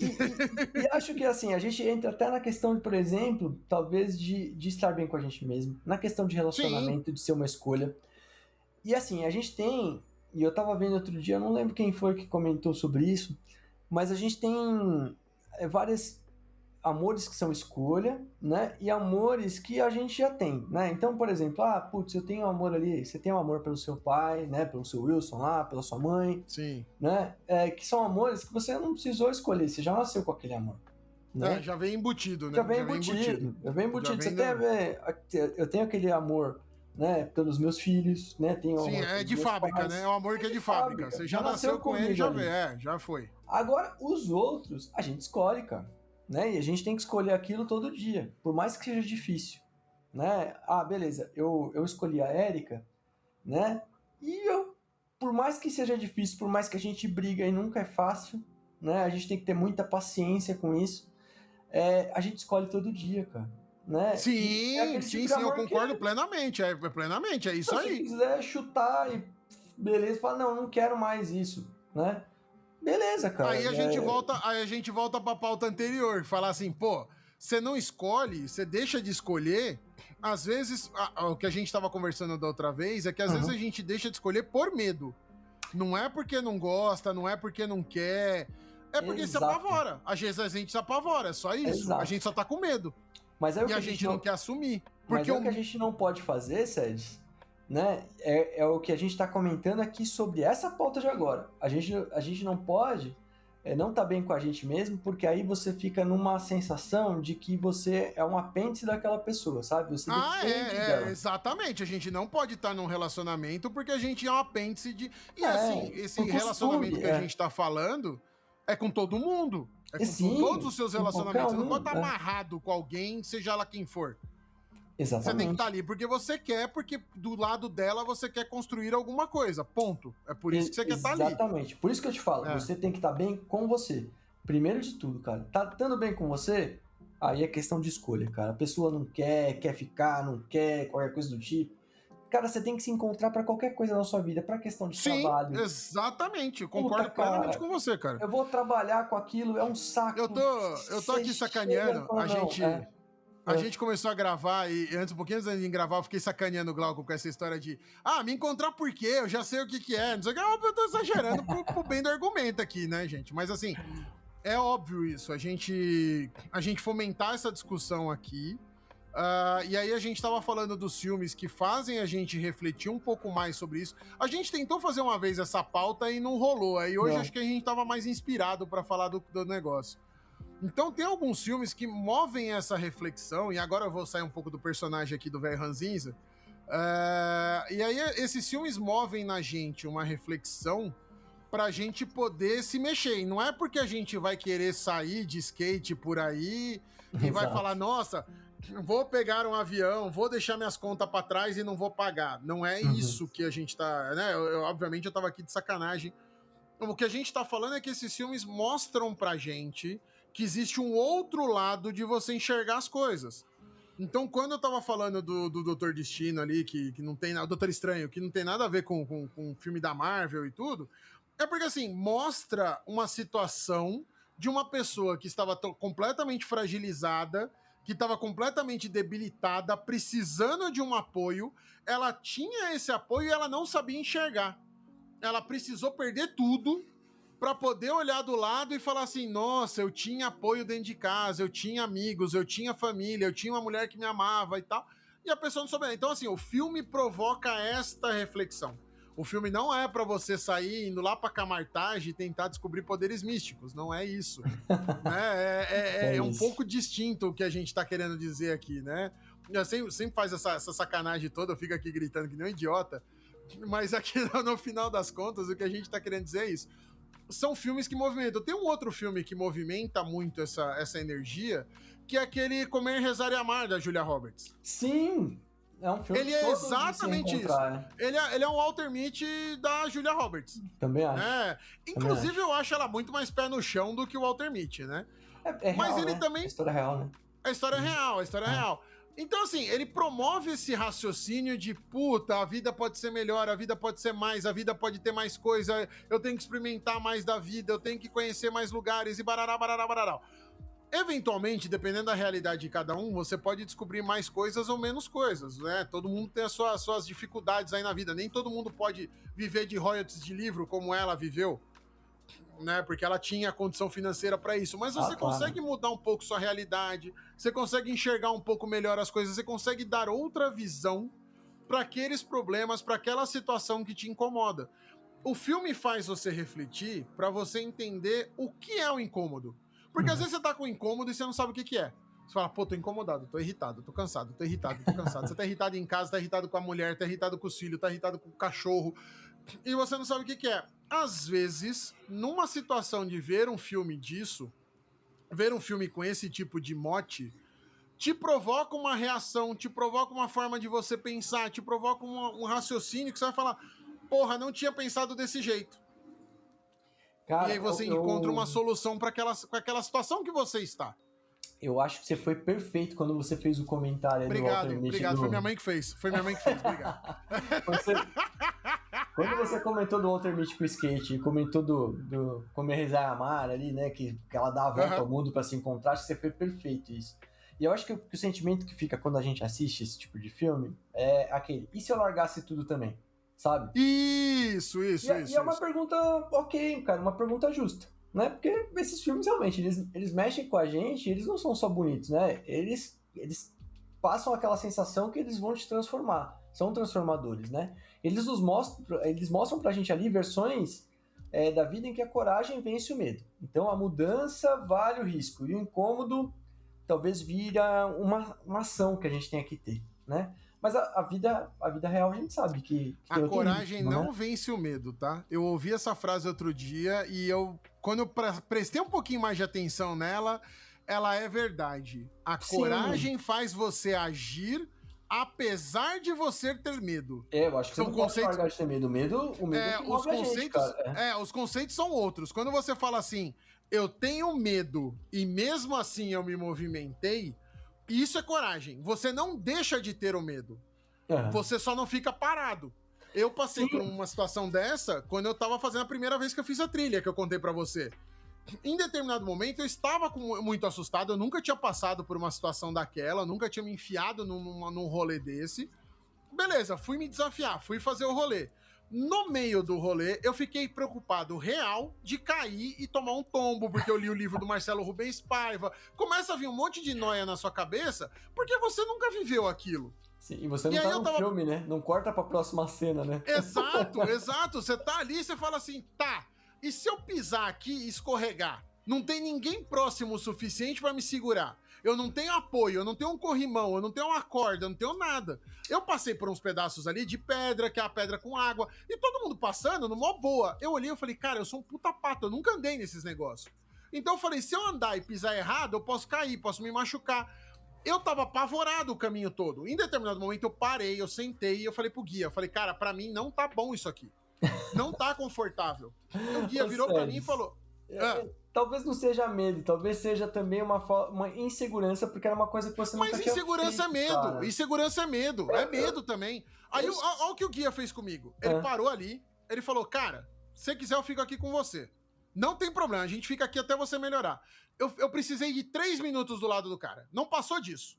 acho que assim, a gente entra até na questão, por exemplo, talvez de estar bem com a gente mesmo. Na questão de relacionamento, de ser uma escolha. E assim, a gente tem. E eu tava vendo outro dia, eu não lembro quem foi que comentou sobre isso, mas a gente tem vários amores que são escolha, né? E amores que a gente já tem, né? Então, por exemplo, eu tenho um amor ali, você tem um amor pelo seu pai, né? Pelo seu Wilson lá, pela sua mãe. Sim. Né? Que são amores que você não precisou escolher, você já nasceu com aquele amor. Né? Já vem embutido, né? Já vem embutido. Eu tenho aquele amor, né, pelos meus filhos, né? Sim, é de fábrica, pais, né? É o amor que é de fábrica. Você já nasceu com ele, já foi. Agora, os outros, a gente escolhe, cara. Né? E a gente tem que escolher aquilo todo dia, por mais que seja difícil. Né? Beleza, eu escolhi a Érica, né? E por mais que seja difícil, por mais que a gente briga e nunca é fácil, né? A gente tem que ter muita paciência com isso. A gente escolhe todo dia, cara. Né? Sim, eu concordo plenamente. Plenamente, é isso aí. Se quiser chutar e beleza, fala, não quero mais isso, né? Beleza, cara. Aí a gente volta pra pauta anterior, falar assim, pô, você não escolhe, você deixa de escolher. Às vezes, o que a gente tava conversando da outra vez é que às vezes a gente deixa de escolher por medo. Não é porque não gosta, não é porque não quer, é porque se apavora. Às vezes a gente se apavora, é só isso. A gente só tá com medo. Mas e a gente não quer assumir. Porque o que a gente não pode fazer, Sérgio, né? É o que a gente tá comentando aqui sobre essa pauta de agora. A gente não pode não tá bem com a gente mesmo, porque aí você fica numa sensação de que você é um apêndice daquela pessoa, sabe? Você depende dela. Exatamente. A gente não pode estar num relacionamento porque a gente é um apêndice de... E assim, esse relacionamento que a gente tá falando é com todo mundo. É com todos os seus relacionamentos. Você não pode estar amarrado com alguém, seja ela quem for. Exatamente. Você tem que estar ali porque você quer, porque do lado dela você quer construir alguma coisa. Ponto. É por isso que você quer estar ali. Exatamente. Por isso que eu te falo, você tem que estar bem com você. Primeiro de tudo, cara. Tá estando bem com você, aí é questão de escolha, cara. A pessoa não quer ficar, não quer, qualquer coisa do tipo. Cara, você tem que se encontrar pra qualquer coisa na sua vida, pra questão de trabalho. Exatamente. Eu concordo plenamente com você, cara. Eu vou trabalhar com aquilo, é um saco. Eu tô aqui sacaneando, a gente começou a gravar e um pouquinho antes de gravar, eu fiquei sacaneando o Glauco com essa história de me encontrar por quê? Eu já sei o que é. Não sei o que. Eu tô exagerando pro bem do argumento aqui, né, gente? Mas assim, é óbvio isso. A gente fomentar essa discussão aqui. E aí a gente tava falando dos filmes que fazem a gente refletir um pouco mais sobre isso. A gente tentou fazer uma vez essa pauta e não rolou. Aí hoje acho que a gente tava mais inspirado pra falar do negócio. Então tem alguns filmes que movem essa reflexão, e agora eu vou sair um pouco do personagem aqui do velho Ranzinza. E aí esses filmes movem na gente uma reflexão pra gente poder se mexer. E não é porque a gente vai querer sair de skate por aí e vai falar, nossa, vou pegar um avião, vou deixar minhas contas pra trás e não vou pagar. Não é isso que a gente tá... né? Obviamente eu tava aqui de sacanagem. O que a gente tá falando é que esses filmes mostram pra gente que existe um outro lado de você enxergar as coisas. Então, quando eu tava falando do Doutor Destino ali, que não tem nada, Doutor Estranho, que não tem nada a ver com o filme da Marvel e tudo, é porque, assim, mostra uma situação de uma pessoa que estava completamente fragilizada, que estava completamente debilitada, precisando de um apoio, ela tinha esse apoio e ela não sabia enxergar. Ela precisou perder tudo para poder olhar do lado e falar assim, nossa, eu tinha apoio dentro de casa, eu tinha amigos, eu tinha família, eu tinha uma mulher que me amava e tal, e a pessoa não soube. Então, assim, o filme provoca esta reflexão. O filme não é para você sair indo lá pra Camartage e tentar descobrir poderes místicos, não é isso. Né? É um pouco distinto o que a gente tá querendo dizer aqui, né? Eu sempre faz essa sacanagem toda, eu fico aqui gritando que nem um idiota, mas aqui no final das contas o que a gente tá querendo dizer é isso. São filmes que movimentam. Tem um outro filme que movimenta muito essa energia, que é aquele Comer, Rezar e Amar, da Julia Roberts. Sim! É um filme ele é exatamente isso. Ele é um Walter Mitty da Julia Roberts. Também acho. Inclusive, eu acho ela muito mais pé no chão do que o Walter Mitty, né? É mas real, ele né? também... É história real, né? A história é real, a história é real. Então, assim, ele promove esse raciocínio de puta, a vida pode ser melhor, a vida pode ser mais, a vida pode ter mais coisa, eu tenho que experimentar mais da vida, eu tenho que conhecer mais lugares e barará, barará, barará. Eventualmente, dependendo da realidade de cada um, você pode descobrir mais coisas ou menos coisas, né? Todo mundo tem as suas dificuldades aí na vida. Nem todo mundo pode viver de royalties de livro como ela viveu, né? Porque ela tinha a condição financeira para isso. Mas você consegue mudar um pouco sua realidade, você consegue enxergar um pouco melhor as coisas, você consegue dar outra visão para aqueles problemas, para aquela situação que te incomoda. O filme faz você refletir para você entender o que é o incômodo. Porque às vezes você tá com incômodo e você não sabe o que é. Você fala, pô, tô incomodado, tô irritado, tô cansado, tô irritado, tô cansado. Você tá irritado em casa, tá irritado com a mulher, tá irritado com os filhos, tá irritado com o cachorro. E você não sabe o que é. Às vezes, numa situação de ver um filme disso, ver um filme com esse tipo de mote, te provoca uma reação, te provoca uma forma de você pensar, te provoca um raciocínio que você vai falar, porra, não tinha pensado desse jeito. Cara, e aí você encontra uma solução para aquela situação que você está. Eu acho que você foi perfeito quando você fez o comentário. Obrigado, obrigado. Foi minha mãe que fez. Obrigado. Quando você comentou do Walter Mitty com o skate, comentou do Comer, Rezar e Amar ali, né, que ela dá a volta ao mundo para se encontrar, acho que você foi perfeito isso. E eu acho que o sentimento que fica quando a gente assiste esse tipo de filme é aquele, e se eu largasse tudo também? Sabe? Isso. E é uma pergunta ok, cara, uma pergunta justa, né? Porque esses filmes realmente, eles mexem com a gente, eles não são só bonitos, né? Eles passam aquela sensação que eles vão te transformar, são transformadores, né? Eles mostram pra gente ali versões da vida em que a coragem vence o medo. Então a mudança vale o risco, e o incômodo talvez vira uma ação que a gente tenha que ter, né? Mas a vida real a gente sabe que a coragem ritmo, não vence o medo, tá? Eu ouvi essa frase outro dia e quando eu prestei um pouquinho mais de atenção nela, ela é verdade. A coragem faz você agir apesar de você ter medo. Eu acho que são você não pode largar de ter medo. O medo é que move a gente, cara. Os conceitos são outros. Quando você fala assim, eu tenho medo e mesmo assim eu me movimentei, isso é coragem. Você não deixa de ter o medo. Você só não fica parado. Eu passei por uma situação dessa quando eu tava fazendo a primeira vez que eu fiz a trilha, que eu contei pra você. Em determinado momento, eu estava muito assustado. Eu nunca tinha passado por uma situação daquela. Nunca tinha me enfiado num rolê desse. Beleza, fui me desafiar. Fui fazer o rolê. No meio do rolê, eu fiquei preocupado real de cair e tomar um tombo, porque eu li o livro do Marcelo Rubens Paiva. Começa a vir um monte de noia na sua cabeça, porque você nunca viveu aquilo. Sim, e você não tá no filme, né? Não corta pra próxima cena, né? Exato. Você tá ali e você fala assim, tá, e se eu pisar aqui e escorregar? Não tem ninguém próximo o suficiente pra me segurar. Eu não tenho apoio, eu não tenho um corrimão, eu não tenho uma corda, eu não tenho nada. Eu passei por uns pedaços ali de pedra, que é a pedra com água, e todo mundo passando, numa boa. Eu olhei e falei, cara, eu sou um puta pato, eu nunca andei nesses negócios. Então eu falei, se eu andar e pisar errado, eu posso cair, posso me machucar. Eu tava apavorado o caminho todo. Em determinado momento eu parei, eu sentei e eu falei pro guia, eu falei, cara, pra mim não tá bom isso aqui. Não tá confortável. O guia virou pra mim e falou... Talvez não seja medo, talvez seja também uma insegurança, porque era uma coisa que você nunca tinha feito. Mas insegurança é medo, cara. Insegurança é medo, é medo também. Aí, olha o que o guia fez comigo. Ele parou ali, ele falou, cara, se você quiser eu fico aqui com você. Não tem problema, a gente fica aqui até você melhorar. Eu precisei de 3 minutos do lado do cara, não passou disso.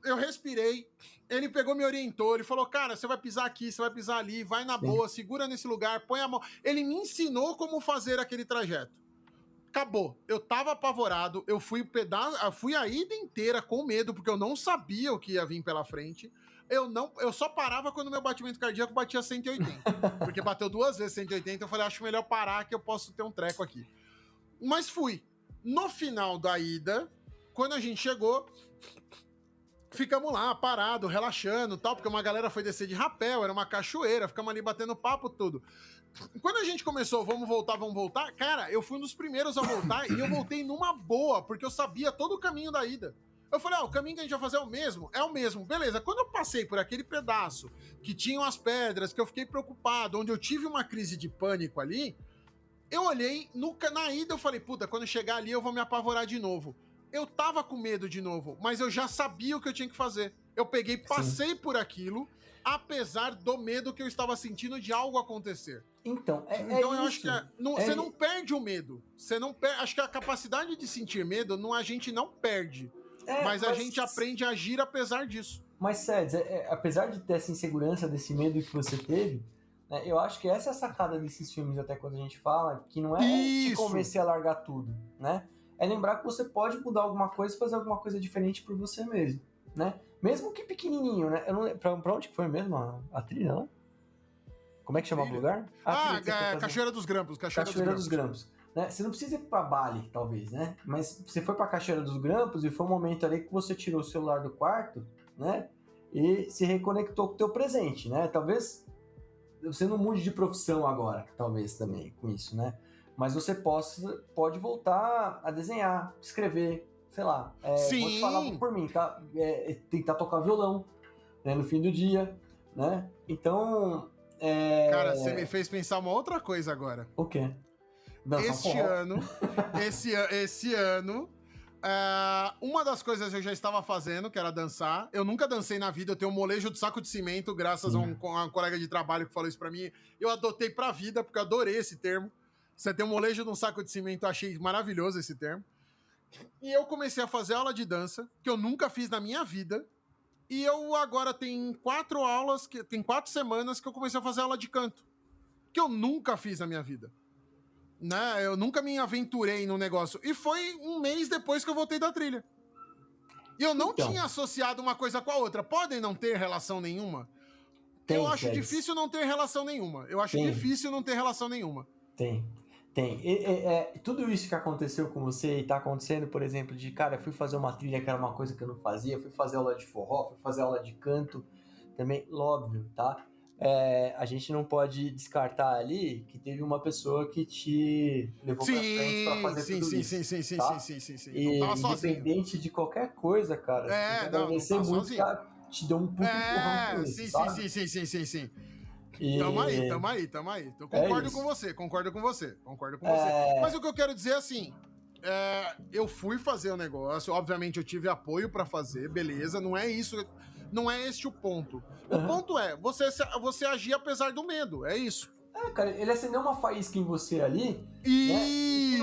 Eu respirei, ele pegou, me orientou, ele falou, cara, você vai pisar aqui, você vai pisar ali, vai na boa, segura nesse lugar, põe a mão. Ele me ensinou como fazer aquele trajeto. Acabou. Eu tava apavorado, eu fui a ida inteira com medo, porque eu não sabia o que ia vir pela frente. Eu só parava quando meu batimento cardíaco batia 180. Porque bateu 2 vezes 180, eu falei, acho melhor parar que eu posso ter um treco aqui. Mas fui. No final da ida, quando a gente chegou, ficamos lá, parado, relaxando e tal, porque uma galera foi descer de rapel, era uma cachoeira, ficamos ali batendo papo, tudo. Quando a gente começou, vamos voltar, cara, eu fui um dos primeiros a voltar e eu voltei numa boa, porque eu sabia todo o caminho da ida. Eu falei, o caminho que a gente vai fazer é o mesmo? É o mesmo. Beleza, quando eu passei por aquele pedaço que tinham as pedras, que eu fiquei preocupado, onde eu tive uma crise de pânico ali, eu olhei, na ida eu falei, puta, quando chegar ali eu vou me apavorar de novo. eu tava com medo de novo, mas eu já sabia o que eu tinha que fazer. Eu peguei, passei por aquilo, apesar do medo que eu estava sentindo de algo acontecer. Então, então eu acho que você não perde o medo. Você não perde. Acho que a capacidade de sentir medo a gente não perde. Mas a gente aprende a agir apesar disso. Mas, Sérgio, apesar de ter essa insegurança, desse medo que você teve, né, eu acho que essa é a sacada desses filmes, até quando a gente fala, que não é te convencer a largar tudo, né? É lembrar que você pode mudar alguma coisa e fazer alguma coisa diferente por você mesmo, né? Mesmo que pequenininho, né? Eu não, pra onde que foi mesmo a trilha lá? Como é que chamava o lugar? Cachoeira dos Grampos. Cachoeira dos Grampos. Né? Você não precisa ir pra Bali, talvez, né? Mas você foi pra Cachoeira dos Grampos e foi um momento ali que você tirou o celular do quarto, né? E se reconectou com o teu presente, né? Talvez você não mude de profissão agora, talvez também com isso, né? Mas você pode voltar a desenhar, escrever, sei lá. Sim. Vou te falar por mim, tá? Tentar tocar violão, né? No fim do dia, né? Então... Cara, você me fez pensar uma outra coisa agora. O quê? Esse ano, uma das coisas eu já estava fazendo, que era dançar. Eu nunca dancei na vida, eu tenho um molejo de saco de cimento, graças a uma colega de trabalho que falou isso pra mim. Eu adotei pra vida, porque eu adorei esse termo. Você tem um molejo de um saco de cimento, eu achei maravilhoso esse termo. E eu comecei a fazer aula de dança, que eu nunca fiz na minha vida. E eu agora tem 4 semanas que eu comecei a fazer aula de canto, que eu nunca fiz na minha vida. Né? Eu nunca me aventurei no negócio. E foi um mês depois que eu voltei da trilha. E eu não tinha associado uma coisa com a outra. Podem não ter relação nenhuma? Eu acho difícil não ter relação nenhuma. Tem. Tudo isso que aconteceu com você e tá acontecendo, por exemplo, de, cara, eu fui fazer uma trilha que era uma coisa que eu não fazia, fui fazer aula de forró, fui fazer aula de canto, também, óbvio, tá? A gente não pode descartar ali que teve uma pessoa que te levou pra frente pra fazer tudo isso. Sim. E não tava independente sozinho. de qualquer coisa, cara, você não agradecer tava muito, sozinho. tá? Te deu um puto empurrão com isso, sabe? Sim. E... Tamo aí. Eu concordo com você. Mas o que eu quero dizer é assim, eu fui fazer o negócio, obviamente eu tive apoio pra fazer, beleza, não é isso, não é este o ponto. O ponto é, você agir apesar do medo, é isso. Cara, ele acendeu uma faísca em você ali, isso.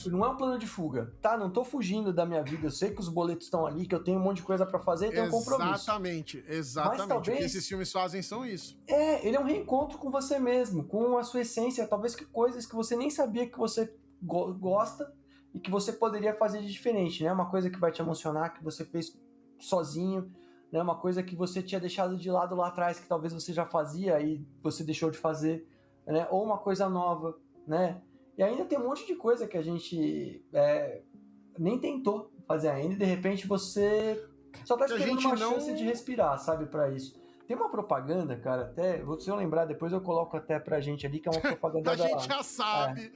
Não é um plano de fuga, tá? Não tô fugindo da minha vida, eu sei que os boletos estão ali, que eu tenho um monte de coisa pra fazer e tenho um compromisso. Exatamente. Mas talvez, o que esses filmes fazem são isso. Ele é um reencontro com você mesmo, com a sua essência, talvez que coisas que você nem sabia que você gosta e que você poderia fazer de diferente, né? Uma coisa que vai te emocionar, que você fez sozinho, né? Uma coisa que você tinha deixado de lado lá atrás, que talvez você já fazia e você deixou de fazer, né? Ou uma coisa nova, né? E ainda tem um monte de coisa que a gente nem tentou fazer ainda, e de repente você só tá esperando uma chance de respirar, sabe, pra isso. Tem uma propaganda, cara, até, se eu lembrar, depois eu coloco até pra gente ali, que é uma propaganda a gente já sabe,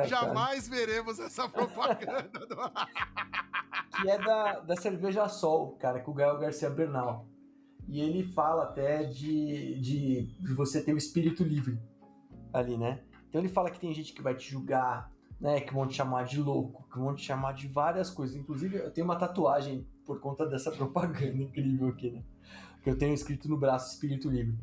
jamais veremos essa propaganda. Que é da Cerveja Sol, cara, com o Gael Garcia Bernal. E ele fala até de você ter o espírito livre ali, né? Então ele fala que tem gente que vai te julgar, né? Que vão te chamar de louco, que vão te chamar de várias coisas. Inclusive, eu tenho uma tatuagem por conta dessa propaganda incrível aqui, né? Que eu tenho escrito no braço espírito livre.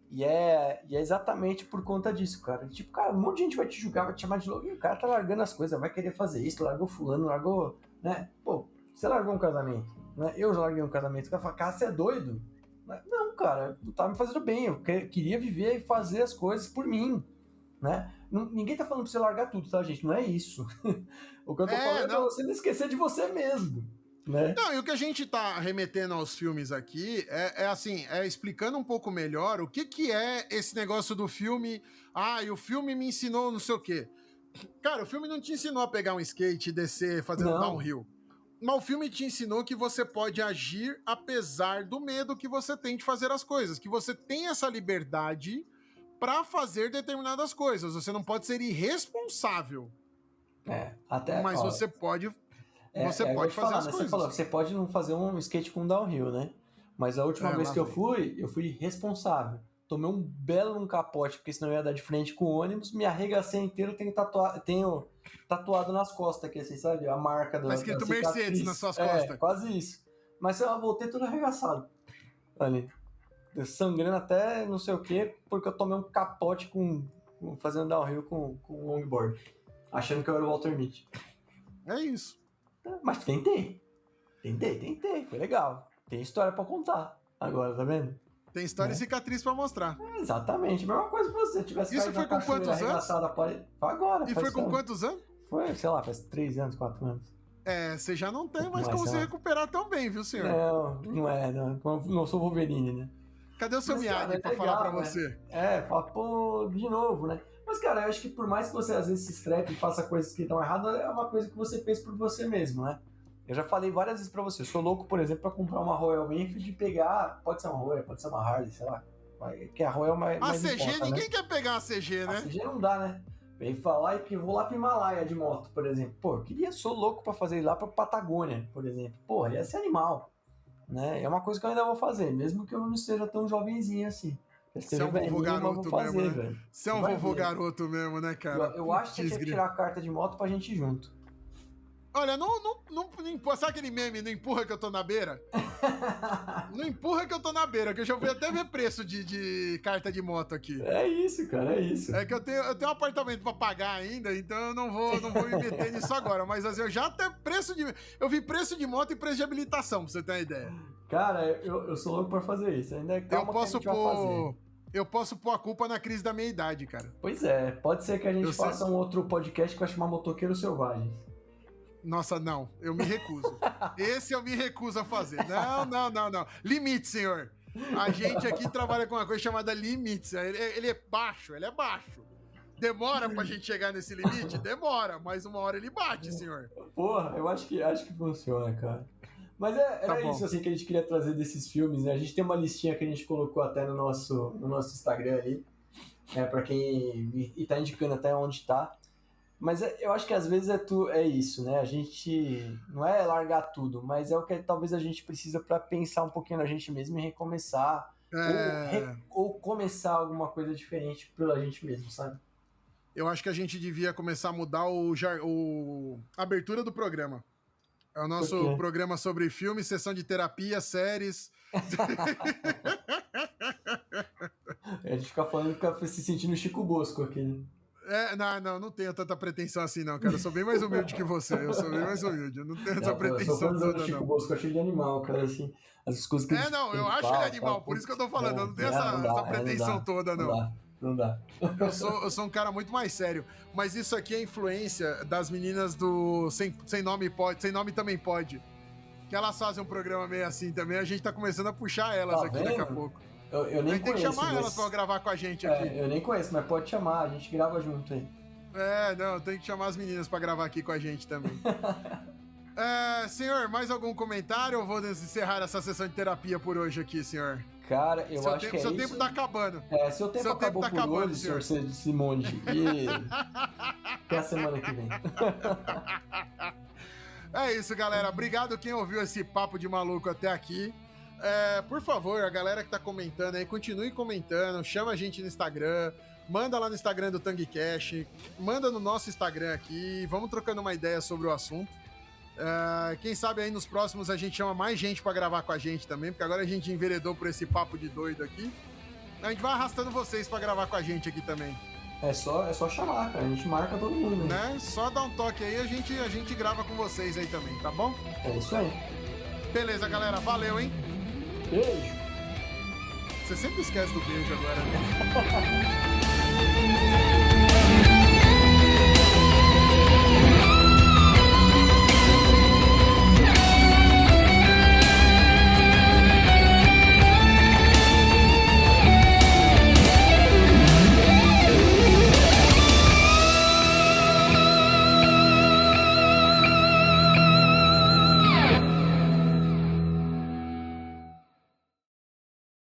E é exatamente por conta disso, cara. Tipo, cara, um monte de gente vai te julgar, vai te chamar de louco. E o cara tá largando as coisas, vai querer fazer isso, largou fulano, largou, né? Pô, você largou um casamento, né? Eu já larguei um casamento. O cara fala, cara, você é doido? Não, cara, não tá me fazendo bem. Eu queria viver e fazer as coisas por mim, né? Ninguém tá falando pra você largar tudo, tá, gente? Não é isso. O que eu tô falando é pra você não esquecer de você mesmo, né? Não, e o que a gente tá remetendo aos filmes aqui é explicando um pouco melhor o que é esse negócio do filme. E o filme me ensinou não sei o quê. Cara, o filme não te ensinou a pegar um skate e descer fazendo downhill. Mas o filme te ensinou que você pode agir apesar do medo que você tem de fazer as coisas. Que você tem essa liberdade pra fazer determinadas coisas. Você não pode ser irresponsável. Mas você pode... Você pode fazer as coisas. Você pode não fazer um skate com downhill, né? Mas a última vez que eu fui responsável, tomei um belo num capote, porque senão eu ia dar de frente com o ônibus, me arregacei inteiro, tenho tatuado nas costas aqui, assim, sabe? A marca Tá escrito Mercedes nas suas costas. Quase isso. Mas eu voltei tudo arregaçado. Ali. Sangrando até não sei o que, porque eu tomei um capote fazendo downhill com longboard. Achando que eu era o Walter Mitty. É isso. Mas tentei. Foi legal. Tem história pra contar. Agora, tá vendo? Tem história e cicatriz pra mostrar. Exatamente. A mesma coisa que você tivesse Isso foi com quantos anos? Agora. E foi com quantos anos? Foi, sei lá, faz 3 anos, 4 anos. Você já não tem mais como se recuperar tão bem, viu, senhor? Não é. Não sou Wolverine, né? Cadê o seu Miyagi pra falar pra você? Fala, pô, de novo, né? Mas, cara, eu acho que por mais que você às vezes se estrepe e faça coisas que estão erradas, é uma coisa que você fez por você mesmo, né? Eu já falei várias vezes pra você, eu sou louco, por exemplo, pra comprar uma Royal Enfield e pegar, pode ser uma Royal, pode ser uma Harley, sei lá, que a Royal mais CG, importa, ninguém quer pegar uma CG, né? A CG não dá, né? Vem falar que eu vou lá pro Himalaia de moto, por exemplo. Pô, sou louco pra fazer ir lá pra Patagônia, por exemplo. Pô, ia ser animal, né? É uma coisa que eu ainda vou fazer, mesmo que eu não esteja tão jovenzinho assim. Você é um vovô garoto mesmo, né? Velho. Você é um vovô garoto mesmo, né, cara? Eu acho que você tinha que tirar a carta de moto pra gente ir junto. Olha, não sabe aquele meme, não empurra que eu tô na beira? Não empurra que eu tô na beira, que eu já fui até ver preço de carta de moto aqui. É isso, cara, é isso. É que eu tenho um apartamento pra pagar ainda, então eu não vou me meter nisso agora. Mas assim, eu já até eu vi preço de moto e preço de habilitação, pra você ter uma ideia. Cara, eu sou louco pra fazer isso. Ainda calma que a gente vai fazer. Eu posso pôr a culpa na crise da meia idade, cara. Pois é, pode ser que a gente faça um outro podcast que vai chamar Motoqueiros Selvagens. Nossa, não, eu me recuso. Esse eu me recuso a fazer. Não. Limite, senhor. A gente aqui trabalha com uma coisa chamada limites. Ele é baixo. Demora pra gente chegar nesse limite? Demora, mas uma hora ele bate, senhor. Porra, eu acho que funciona, cara. Mas era isso assim que a gente queria trazer desses filmes, né? A gente tem uma listinha que a gente colocou até no nosso Instagram ali, pra quem tá indicando até onde tá. Mas eu acho que às vezes é isso, né? A gente não é largar tudo, mas é o que talvez a gente precisa para pensar um pouquinho na gente mesmo e recomeçar. Ou começar alguma coisa diferente pela gente mesmo, sabe? Eu acho que a gente devia começar a mudar a abertura do programa. É o nosso programa sobre filmes, sessão de terapia, séries. A gente fica se sentindo Chico Bosco aqui, né? Não tenho tanta pretensão assim, não, cara. Eu sou bem mais humilde que você. Eu sou bem mais humilde. Eu não tenho essa pretensão toda, não. Chico Bosco, eu achei ele animal, cara, assim. As coisas que eu acho ele animal, por isso que eu tô falando. Eu não tenho essa pretensão toda, não. Não dá. Eu sou um cara muito mais sério. Mas isso aqui é influência das meninas do Sem Nome Pode, Sem Nome Também Pode. Que elas fazem um programa meio assim também. A gente tá começando a puxar elas aqui daqui a pouco. Eu nem conheço. Tem que chamar elas pra gravar com a gente aqui. Eu nem conheço, mas pode chamar, a gente grava junto aí. Tem que chamar as meninas pra gravar aqui com a gente também. Senhor, mais algum comentário ou vou encerrar essa sessão de terapia por hoje aqui, senhor? Cara, eu acho que é isso. Seu tempo tá acabando. Seu tempo acabou tá por hoje, senhor Simonde. E até a semana que vem. É isso, galera. Obrigado quem ouviu esse papo de maluco até aqui. Por favor, a galera que tá comentando aí, continue comentando, chama a gente no Instagram, manda lá no Instagram do TangueCast, manda no nosso Instagram aqui, vamos trocando uma ideia sobre o assunto. Quem sabe aí nos próximos a gente chama mais gente pra gravar com a gente também, porque agora a gente enveredou por esse papo de doido aqui. A gente vai arrastando vocês pra gravar com a gente aqui também. É só chamar, cara. A gente marca todo mundo, né? Só dá um toque aí, a gente grava com vocês aí também, tá bom? É isso aí. Beleza, galera. Valeu, hein? Beijo. Você sempre esquece do beijo agora, né?